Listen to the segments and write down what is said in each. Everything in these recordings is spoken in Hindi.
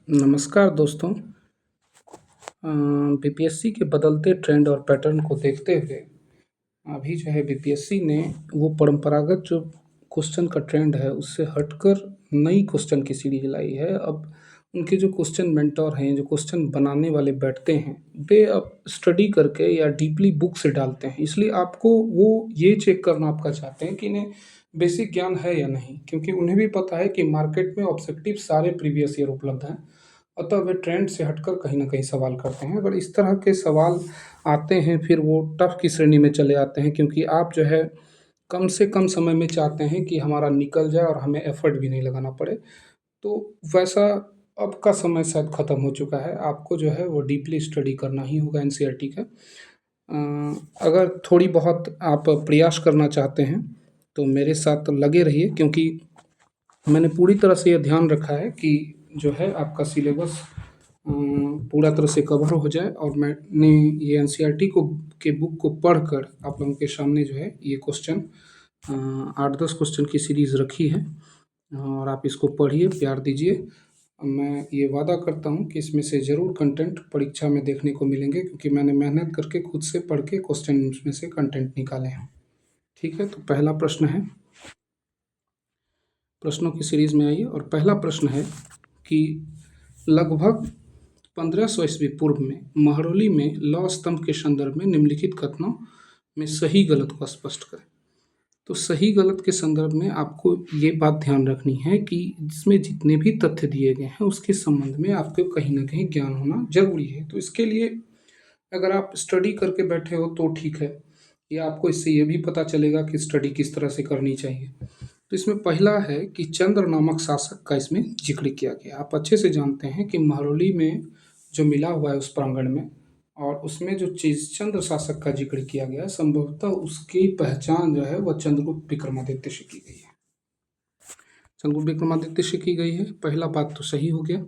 नमस्कार दोस्तों। बीपीएससी के बदलते ट्रेंड और पैटर्न को देखते हुए अभी जो है बीपीएससी ने वो परंपरागत जो क्वेश्चन का ट्रेंड है उससे हटकर नई क्वेश्चन की सीरीज लाई है। अब उनके जो क्वेश्चन मेंटोर हैं, जो क्वेश्चन बनाने वाले बैठते हैं, वे अब स्टडी करके या डीपली बुक से डालते हैं। इसलिए आपको वो ये चेक करना आपका चाहते हैं कि इन्हें बेसिक ज्ञान है या नहीं, क्योंकि उन्हें भी पता है कि मार्केट में ऑब्जेक्टिव सारे प्रीवियस ईयर उपलब्ध हैं। अतः वे ट्रेंड से हटकर कहीं न कहीं सवाल करते हैं। अगर इस तरह के सवाल आते हैं फिर वो टफ़ की श्रेणी में चले आते हैं, क्योंकि आप जो है कम से कम समय में चाहते हैं कि हमारा निकल जाए और हमें एफ़र्ट भी नहीं लगाना पड़े। तो वैसा अब का समय शायद ख़त्म हो चुका है। आपको जो है वो डीपली स्टडी करना ही होगा एनसीईआरटी का। अगर थोड़ी बहुत आप प्रयास करना चाहते हैं तो मेरे साथ लगे रहिए, क्योंकि मैंने पूरी तरह से ये ध्यान रखा है कि जो है आपका सिलेबस पूरा तरह से कवर हो जाए। और मैंने ये एनसीईआरटी को के बुक को पढ़कर आप लोगों के सामने जो है ये क्वेश्चन 8-10 क्वेश्चन की सीरीज़ रखी है और आप इसको पढ़िए, प्यार दीजिए। मैं ये वादा करता हूँ कि इसमें से ज़रूर कंटेंट परीक्षा में देखने को मिलेंगे, क्योंकि मैंने मेहनत करके खुद से पढ़ के क्वेश्चन उसमें से कंटेंट निकाले हैं। ठीक है, तो पहला प्रश्न है, प्रश्नों की सीरीज़ में आइए। और पहला प्रश्न है कि लगभग 1500 ईस्वी पूर्व में महरौली में लौह स्तंभ के संदर्भ में निम्नलिखित कथनों में सही गलत को स्पष्ट करें। तो सही गलत के संदर्भ में आपको ये बात ध्यान रखनी है कि इसमें जितने भी तथ्य दिए गए हैं उसके संबंध में आपको कहीं न कहीं ज्ञान होना ज़रूरी है। तो इसके लिए अगर आप स्टडी करके बैठे हो तो ठीक है, या आपको इससे ये भी पता चलेगा कि स्टडी किस तरह से करनी चाहिए। तो इसमें पहला है कि चंद्र नामक शासक का इसमें जिक्र किया गया। आप अच्छे से जानते हैं कि महरौली में जो मिला हुआ है उस प्रांगण में, और उसमें जो चीज़ चंद्र शासक का जिक्र किया गया है, संभवतः उसकी पहचान जो है वह चंद्रगुप्त विक्रमादित्य से की गई है। चंद्रगुप्त विक्रमादित्य से की गई है, पहला बात तो सही हो गया।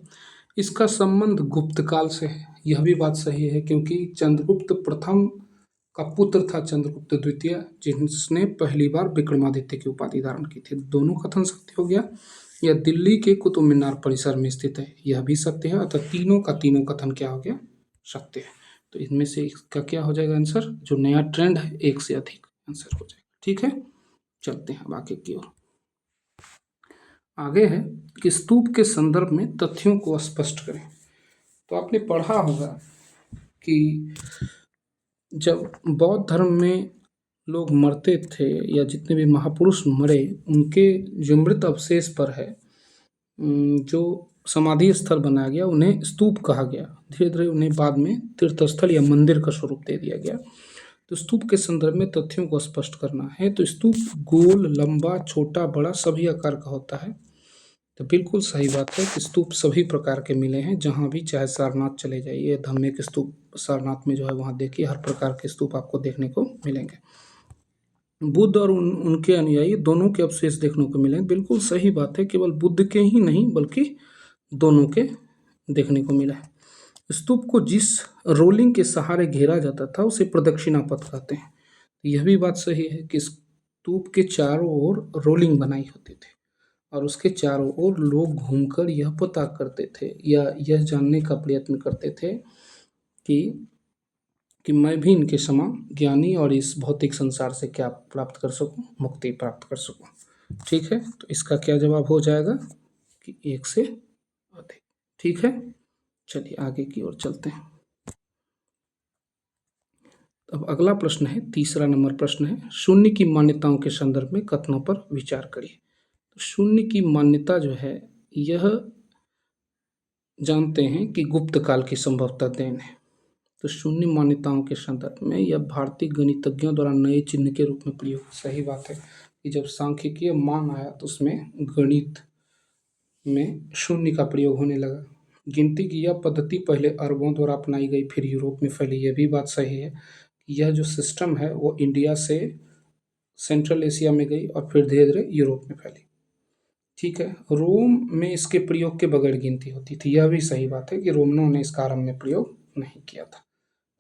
इसका संबंध गुप्त काल से है, यह भी बात सही है, क्योंकि चंद्रगुप्त प्रथम का पुत्र था चंद्रगुप्त द्वितीय, जिसने पहली बार विक्रमादित्य की उपाधि धारण की थी। दोनों कथन सत्य हो गया। यह दिल्ली के कुतुब मीनार परिसर में स्थित है, यह भी सत्य है। अतः तीनों का तीनों कथन क्या हो गया? सत्य है। तो इनमें से इसका क्या हो जाएगा आंसर? जो नया ट्रेंड है एक से अधिक आंसर हो जाएगा। ठीक है, चलते हैं अब आगे की ओर। आगे है कि स्तूप के संदर्भ में तथ्यों को स्पष्ट करें। तो आपने पढ़ा होगा कि जब बौद्ध धर्म में लोग मरते थे या जितने भी महापुरुष मरे, उनके जो मृत अवशेष पर है जो समाधि स्थल बनाया गया, उन्हें स्तूप कहा गया। धीरे धीरे उन्हें बाद में तीर्थस्थल या मंदिर का स्वरूप दे दिया गया। तो स्तूप के संदर्भ में तथ्यों को स्पष्ट करना है। तो स्तूप गोल, लंबा, छोटा, बड़ा सभी आकार का होता है। तो बिल्कुल सही बात है कि स्तूप सभी प्रकार के मिले हैं, जहाँ भी चाहे सारनाथ चले जाइए, धम्मिक स्तूप सारनाथ में जो है वहाँ देखिए, हर प्रकार के स्तूप आपको देखने को मिलेंगे। बुद्ध और उनके अनुयायी दोनों के अवशेष देखने को मिले, बिल्कुल सही बात है। केवल बुद्ध के ही नहीं बल्कि दोनों के देखने को मिला है। स्तूप को जिस रोलिंग के सहारे घेरा जाता था उसे प्रदक्षिणा पथ कहते हैं। यह भी बात सही है कि स्तूप के चारों ओर रोलिंग बनाई होती थी और उसके चारों ओर लोग घूमकर यह पता करते थे या यह जानने का प्रयत्न करते थे कि मैं भी इनके समान ज्ञानी और इस भौतिक संसार से क्या प्राप्त कर सकूं, मुक्ति प्राप्त कर सकूं। ठीक है, तो इसका क्या जवाब हो जाएगा कि एक से अधिक। ठीक है, चलिए आगे की ओर चलते हैं। अब अगला प्रश्न है, तीसरा नंबर प्रश्न है, शून्य की मान्यताओं के संदर्भ में कथनों पर विचार करिए। तो शून्य की मान्यता जो है यह जानते हैं कि गुप्त काल की संभवतः देन है। तो शून्य मान्यताओं के संदर्भ में यह भारतीय गणितज्ञों द्वारा नए चिन्ह के रूप में प्रयोग। सही बात है कि जब सांख्यिकीय मान आया तो उसमें गणित में शून्य का प्रयोग होने लगा। गिनती की यह पद्धति पहले अरबों द्वारा अपनाई गई, फिर यूरोप में फैली। यह भी बात सही है। यह जो सिस्टम है वो इंडिया से सेंट्रल एशिया में गई और फिर धीरे धीरे यूरोप में फैली। ठीक है, रोम में इसके प्रयोग के बगैर गिनती होती थी। यह भी सही बात है कि रोमनों ने इसका आरंभ में प्रयोग नहीं किया था।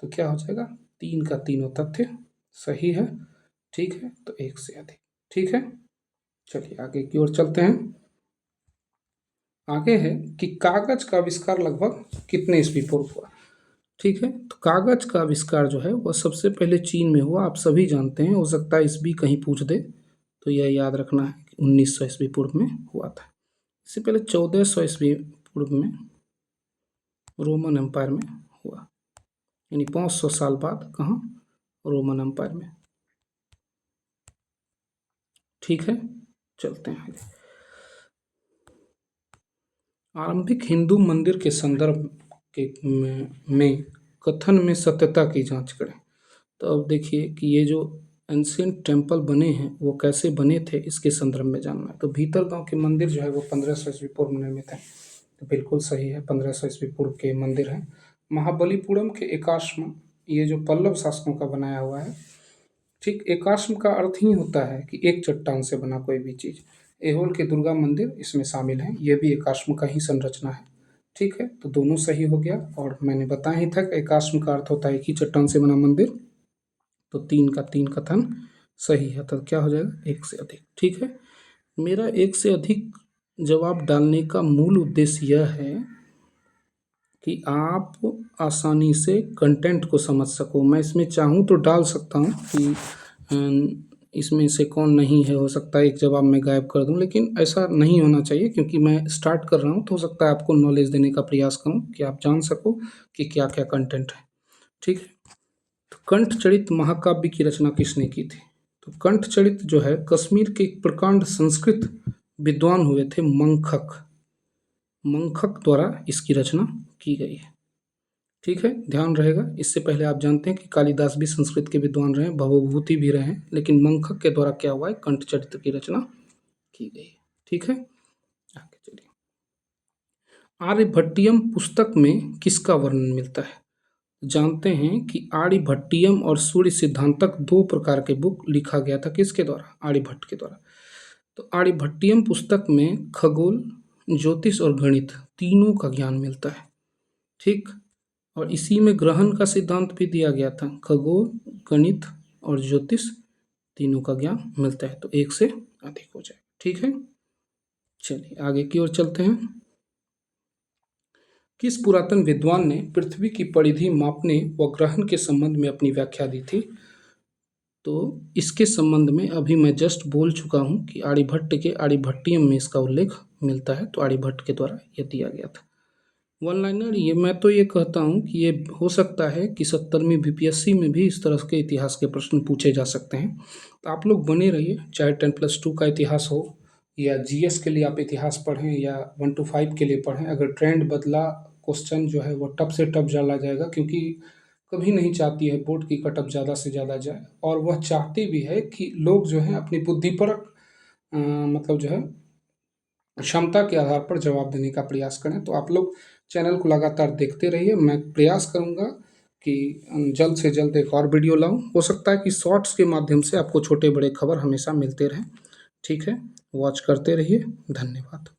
तो क्या हो जाएगा? तीन का तीनों तथ्य सही है। ठीक है, तो एक से अधिक। ठीक है, चलिए आगे की ओर चलते हैं। आगे है कि कागज का आविष्कार लगभग कितने ईस्वी पूर्व हुआ। ठीक है, तो कागज का आविष्कार जो है वह सबसे पहले चीन में हुआ, आप सभी जानते हैं। हो सकता है ईस्वी कहीं पूछ दे, तो यह याद रखना है कि 1900 ईस्वी पूर्व में हुआ था। इससे पहले 1400 ईस्वी पूर्व में रोमन एम्पायर में हुआ, यानी 500 साल बाद कहाँ, रोमन एम्पायर में। ठीक है, चलते हैं आगे। आरंभिक हिंदू मंदिर के संदर्भ के में कथन में सत्यता की जांच करें। तो अब देखिए कि ये जो एंशियंट टेम्पल बने हैं वो कैसे बने थे, इसके संदर्भ में जानना है। तो भीतरगांव के मंदिर जो है वो 1500 ईस्वी पूर्व में निर्मित है। तो बिल्कुल सही है, 1500 ईस्वी पूर्व के मंदिर हैं। महाबलीपुरम के एकाश्म, ये जो पल्लव शासकों का बनाया हुआ है। ठीक, एकाश्म का अर्थ ही होता है कि एक चट्टान से बना कोई भी चीज़। ऐहोल के दुर्गा मंदिर इसमें शामिल हैं, ये भी एकाश्म का ही संरचना है। ठीक है, तो दोनों सही हो गया। और मैंने बताया ही था कि एकाश्म का अर्थ होता है कि चट्टान से बना मंदिर। तो 3 का 3 कथन सही है, तो क्या हो जाएगा, 1 से अधिक। ठीक है, मेरा 1 से अधिक जवाब डालने का मूल उद्देश्य यह है कि आप आसानी से कंटेंट को समझ सको। मैं इसमें चाहूँ तो डाल सकता हूँ कि इसमें से कौन नहीं है, हो सकता है एक जवाब मैं गायब कर दूँ, लेकिन ऐसा नहीं होना चाहिए क्योंकि मैं स्टार्ट कर रहा हूँ। तो हो सकता है आपको नॉलेज देने का प्रयास करूँ कि आप जान सको कि क्या क्या कंटेंट है। ठीक है, तो कंठचरित महाकाव्य की रचना किसने की थी। तो कंठचरित जो है कश्मीर के एक प्रकांड संस्कृत विद्वान हुए थे मंखक, मंखक द्वारा इसकी रचना की गई है। ठीक है, ध्यान रहेगा। इससे पहले आप जानते हैं कि कालिदास भी संस्कृत के विद्वान रहे, भवभूति भी रहे, लेकिन मंखक के द्वारा क्या हुआ है, कंठचरित्र की रचना की गई है। ठीक है, आगे चलिए। आर्यभट्टियम पुस्तक में किसका वर्णन मिलता है। जानते हैं कि आर्यभट्टियम और सूर्य सिद्धांतक 2 प्रकार के बुक लिखा गया था, किसके द्वारा, आर्यभट्ट के द्वारा। तो आर्यभट्टियम पुस्तक में खगोल, ज्योतिष और गणित तीनों का ज्ञान मिलता है। ठीक, और इसी में ग्रहण का सिद्धांत भी दिया गया था। खगोल, गणित और ज्योतिष तीनों का ज्ञान मिलता है, तो 1 से अधिक हो जाए। ठीक है, चलिए आगे की ओर चलते हैं। किस पुरातन विद्वान ने पृथ्वी की परिधि मापने व ग्रहण के संबंध में अपनी व्याख्या दी थी। तो इसके संबंध में अभी मैं जस्ट बोल चुका हूँ कि आर्यभट्ट के आर्यभट्टियम में इसका उल्लेख मिलता है, तो आर्यभट्ट के द्वारा ये दिया गया था। वन लाइनर, ये मैं तो ये कहता हूँ कि ये हो सकता है कि 70वीं बीपीएससी में भी इस तरह के इतिहास के प्रश्न पूछे जा सकते हैं। तो आप लोग बने रहिए, चाहे 10+2 का इतिहास हो या जीएस के लिए आप इतिहास पढ़ें या 1 to 5 के लिए पढ़ें। अगर ट्रेंड बदला, क्वेश्चन जो है वो टफ से टफ डाला जाएगा, क्योंकि कभी नहीं चाहती है बोर्ड की कटअप ज़्यादा से ज़्यादा जाए, और वह चाहती भी है कि लोग जो हैं अपनी बुद्धिपरक मतलब जो है क्षमता के आधार पर जवाब देने का प्रयास करें। तो आप लोग चैनल को लगातार देखते रहिए। मैं प्रयास करूंगा कि जल्द से जल्द एक और वीडियो लाऊं। हो सकता है कि शॉर्ट्स के माध्यम से आपको छोटे बड़े खबर हमेशा मिलते रहें। ठीक है, वॉच करते रहिए। धन्यवाद।